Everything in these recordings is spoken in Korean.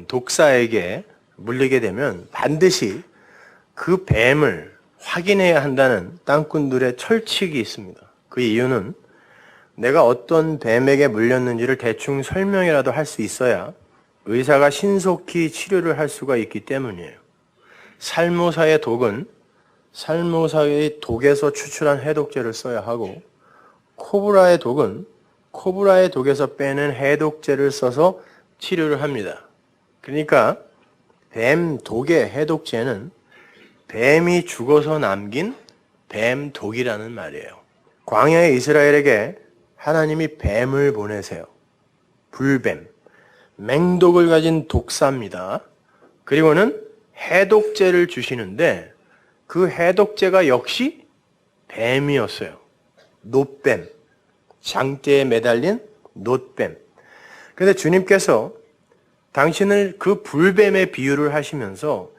독사에게 물리게 되면 반드시 그 뱀을 확인해야 한다는 땅꾼들의 철칙이 있습니다. 그 이유는 내가 어떤 뱀에게 물렸는지를 대충 설명이라도 할 수 있어야 의사가 신속히 치료를 할 수가 있기 때문이에요. 살모사의 독은 살모사의 독에서 추출한 해독제를 써야 하고, 코브라의 독은 코브라의 독에서 빼낸 해독제를 써서 치료를 합니다. 그러니까 뱀 독의 해독제는 뱀이 죽어서 남긴 뱀 독이라는 말이에요. 광야의 이스라엘에게 하나님이 뱀을 보내세요. 불뱀, 맹독을 가진 독사입니다. 그리고는 해독제를 주시는데 그 해독제가 역시 뱀이었어요. 놋뱀, 장대에 매달린 놋뱀. 그런데 주님께서 당신을 그 불뱀에 비유를 하시면서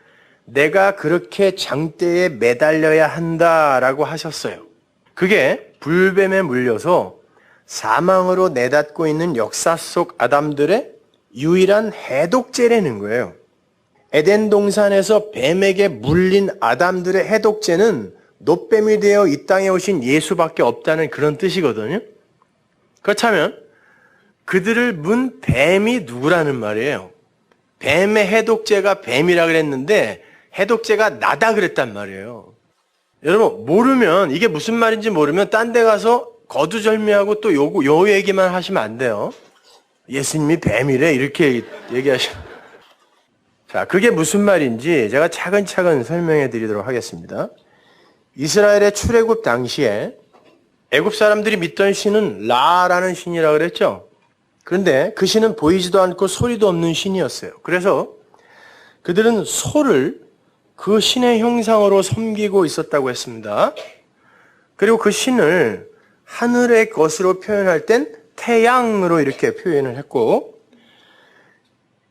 내가 그렇게 장대에 매달려야 한다라고 하셨어요. 그게 불뱀에 물려서 사망으로 내닫고 있는 역사 속 아담들의 유일한 해독제라는 거예요. 에덴 동산에서 뱀에게 물린 아담들의 해독제는 놋뱀이 되어 이 땅에 오신 예수밖에 없다는 그런 뜻이거든요. 그렇다면 그들을 문 뱀이 누구라는 말이에요. 뱀의 해독제가 뱀이라 그랬는데 해독제가 나다 그랬단 말이에요. 여러분, 모르면, 이게 무슨 말인지 모르면 딴 데 가서 거두절미하고 또 요 얘기만 하시면 안 돼요. 예수님이 뱀이래 이렇게 얘기하시면. 자, 그게 무슨 말인지 제가 차근차근 설명해 드리도록 하겠습니다. 이스라엘의 출애굽 당시에 애굽 사람들이 믿던 신은 라라는 신이라고 그랬죠. 그런데 그 신은 보이지도 않고 소리도 없는 신이었어요. 그래서 그들은 소를 그 신의 형상으로 섬기고 있었다고 했습니다. 그리고 그 신을 하늘의 것으로 표현할 땐 태양으로 이렇게 표현을 했고,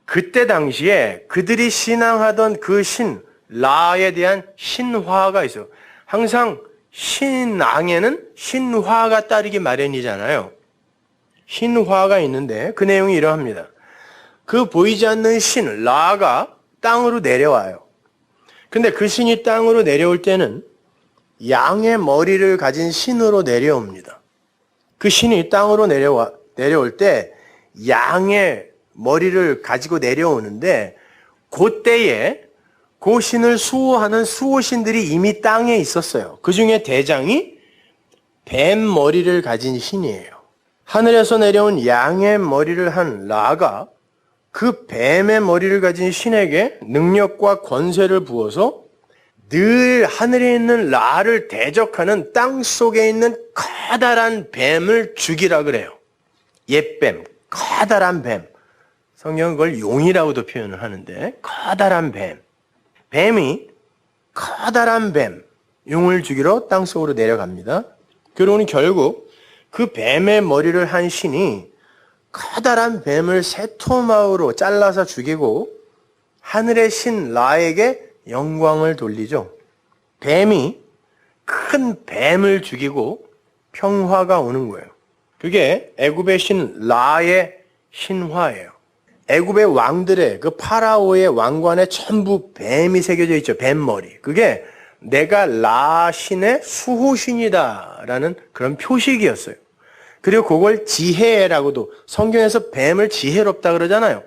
그때 당시에 그들이 신앙하던 그 신, 라에 대한 신화가 있어요. 항상 신앙에는 신화가 따르기 마련이잖아요. 신화가 있는데 그 내용이 이러합니다. 그 보이지 않는 신, 라가 땅으로 내려와요. 근데 그 신이 땅으로 내려올 때는 양의 머리를 가진 신으로 내려옵니다. 그 신이 땅으로 내려올 때 양의 머리를 가지고 내려오는데, 그때에 그 신을 수호하는 수호신들이 이미 땅에 있었어요. 그 중에 대장이 뱀 머리를 가진 신이에요. 하늘에서 내려온 양의 머리를 한 라가 그 뱀의 머리를 가진 신에게 능력과 권세를 부어서 늘 하늘에 있는 라를 대적하는 땅 속에 있는 커다란 뱀을 죽이라 그래요. 옛뱀, 커다란 뱀. 성경은 그걸 용이라고도 표현을 하는데, 커다란 뱀. 뱀이 커다란 뱀, 용을 죽이러 땅 속으로 내려갑니다. 그러니 결국 그 뱀의 머리를 한 신이 커다란 뱀을 세 토막으로 잘라서 죽이고 하늘의 신 라에게 영광을 돌리죠. 뱀이 큰 뱀을 죽이고 평화가 오는 거예요. 그게 애굽의 신 라의 신화예요. 애굽의 왕들의 그 파라오의 왕관에 전부 뱀이 새겨져 있죠. 뱀머리. 그게 내가 라 신의 수호신이다라는 그런 표식이었어요. 그리고 그걸 지혜라고도, 성경에서 뱀을 지혜롭다 그러잖아요.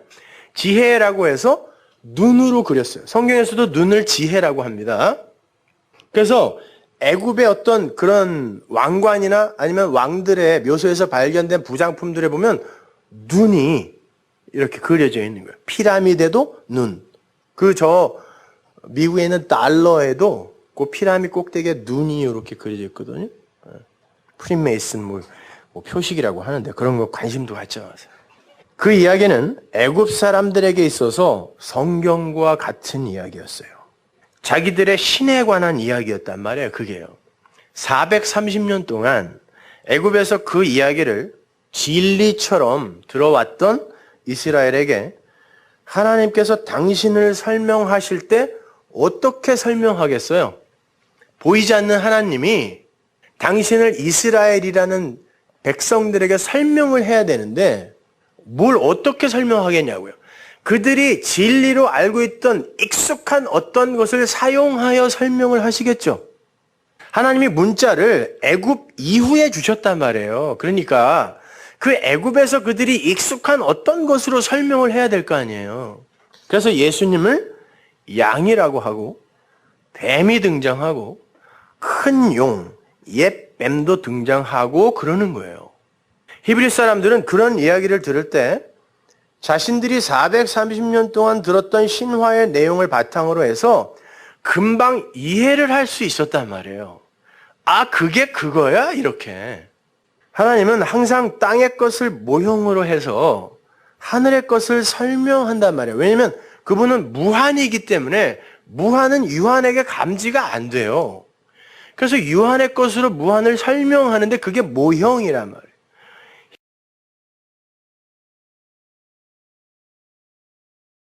지혜라고 해서 눈으로 그렸어요. 성경에서도 눈을 지혜라고 합니다. 그래서 애굽의 어떤 그런 왕관이나 아니면 왕들의 묘소에서 발견된 부장품들에 보면 눈이 이렇게 그려져 있는 거예요. 피라미드에도 눈. 미국에 있는 달러에도 그 피라미드 꼭대기에 눈이 이렇게 그려져 있거든요. 프리메이슨 표식이라고 하는데 그런 거 관심도 갖지 마세요. 그 이야기는 애굽 사람들에게 있어서 성경과 같은 이야기였어요. 자기들의 신에 관한 이야기였단 말이에요. 그게요. 430년 동안 애굽에서 그 이야기를 진리처럼 들어왔던 이스라엘에게 하나님께서 당신을 설명하실 때 어떻게 설명하겠어요? 보이지 않는 하나님이 당신을 이스라엘이라는 백성들에게 설명을 해야 되는데 뭘 어떻게 설명하겠냐고요. 그들이 진리로 알고 있던 익숙한 어떤 것을 사용하여 설명을 하시겠죠. 하나님이 문자를 애굽 이후에 주셨단 말이에요. 그러니까 그 애굽에서 그들이 익숙한 어떤 것으로 설명을 해야 될 거 아니에요. 그래서 예수님을 양이라고 하고 뱀이 등장하고 큰 용, 옛 뱀도 등장하고 그러는 거예요. 히브리 사람들은 그런 이야기를 들을 때 자신들이 430년 동안 들었던 신화의 내용을 바탕으로 해서 금방 이해를 할 수 있었단 말이에요. 아, 그게 그거야? 이렇게. 하나님은 항상 땅의 것을 모형으로 해서 하늘의 것을 설명한단 말이에요. 왜냐하면 그분은 무한이기 때문에 무한은 유한에게 감지가 안 돼요. 그래서 유한의 것으로 무한을 설명하는데 그게 모형이란 말이에요.